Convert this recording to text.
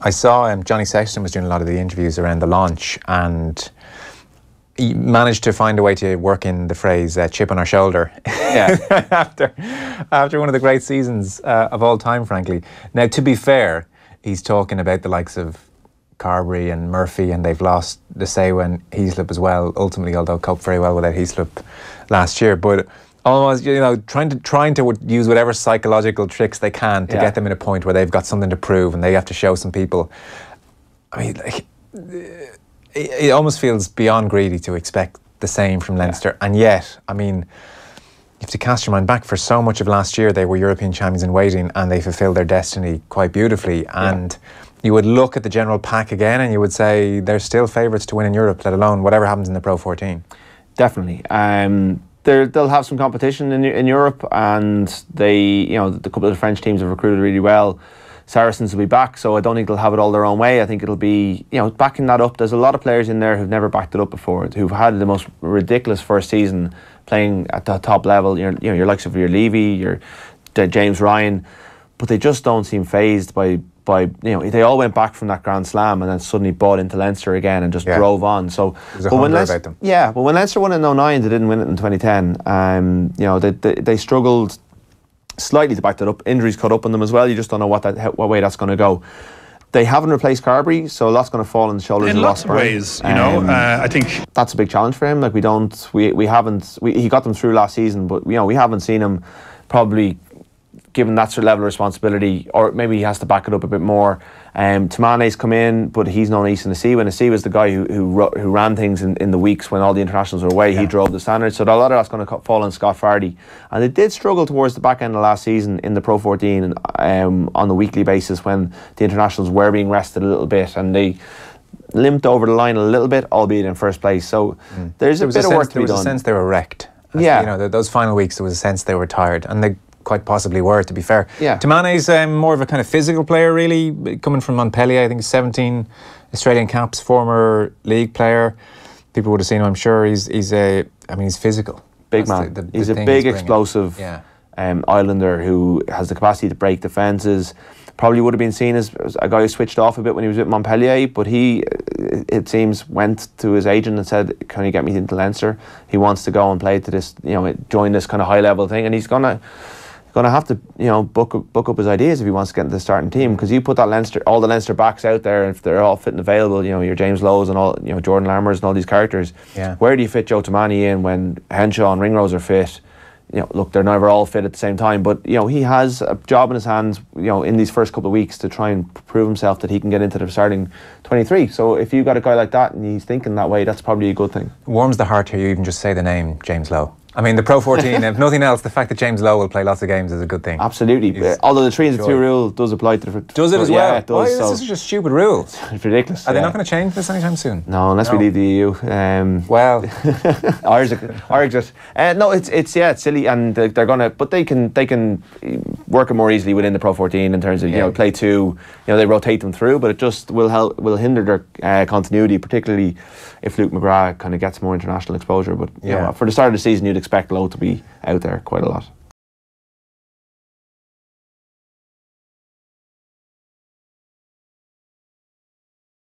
I saw Johnny Sexton was doing a lot of the interviews around the launch, and he managed to find a way to work in the phrase chip on our shoulder. Yeah. after one of the great seasons of all time, frankly. Now, to be fair, he's talking about the likes of Carberry and Murphy, and they've lost the Sewa and Heaslip as well, ultimately, although coped very well without Heaslip last year. But almost, trying to use whatever psychological tricks they can to get them in a point where they've got something to prove and they have to show some people. I mean, like, it almost feels beyond greedy to expect the same from Leinster. And yet, I mean, you have to cast your mind back. For so much of last year, they were European champions in waiting, and they fulfilled their destiny quite beautifully. And you would look at the general pack again and you would say they're still favourites to win in Europe, let alone whatever happens in the Pro 14. Definitely. They'll have some competition in Europe, and the couple of the French teams have recruited really well. Saracens will be back, so I don't think they'll have it all their own way. I think it'll be, backing that up. There's a lot of players in there who've never backed it up before, who've had the most ridiculous first season playing at the top level. Your likes of your Levy, your James Ryan, but they just don't seem phased by they all went back from that Grand Slam and then suddenly bought into Leinster again and just drove on. So, there's a hunger about them. Yeah, but when Leinster won in 2009, they didn't win it in 2010. They struggled slightly to back that up. Injuries caught up on them as well. You just don't know what way that's going to go. They haven't replaced Carberry, so a lot's going to fall on the shoulders of Ross. In lots of ways, I think that's a big challenge for him. Like, he got them through last season, but we haven't seen him probably given that sort of level of responsibility, or maybe he has to back it up a bit more. Tamane's come in, but he's known East and Nasiwa. Nasiwa was the guy who ran things in the weeks when all the internationals were away. He drove the standards, so a lot of that's going to fall on Scott Fardy. And they did struggle towards the back end of last season in the Pro 14 on the weekly basis when the internationals were being rested a little bit, and they limped over the line a little bit, albeit in first place. So there's a bit of work to be done. There was a sense they were wrecked. Those final weeks, there was a sense they were tired, and they quite possibly were, to be fair. Tamane's more of a kind of physical player, really, coming from Montpellier. I think 17 Australian caps, former league player. People would have seen him, I'm sure. He's physical. Big man. He's a big, explosive Islander who has the capacity to break defences. Probably would have been seen as a guy who switched off a bit when he was with Montpellier, but he, it seems, went to his agent and said, "Can you get me into Leinster?" He wants to go and play to this, join this kind of high level thing, and he's gonna have to, book up his ideas if he wants to get into the starting team, because you put all the Leinster backs out there, if they're all fit and available, your James Lowes and all, Jordan Lammers and all these characters. Where do you fit Joe Tamani in when Henshaw and Ringrose are fit? Look, they're never all fit at the same time, but he has a job in his hands, in these first couple of weeks to try and prove himself that he can get into the starting 23. So if you've got a guy like that and he's thinking that way, that's probably a good thing. Warms the heart to hear you even just say the name James Lowe. I mean, the Pro 14, if nothing else, the fact that James Lowe will play lots of games is a good thing. Absolutely. Although the 3 and 2 rule does apply to the... Does it as well? Yeah, it does. This is such a stupid rule. It's ridiculous. Are they not going to change this anytime soon? No, unless we leave the EU. Well... Irish. No, it's silly, and they're going to... But they can work it more easily within the Pro 14 in terms of, play 2. They rotate them through, but it just will hinder their continuity, particularly if Luke McGrath kind of gets more international exposure. But for the start of the season, you'd expect Lowe to be out there quite a lot.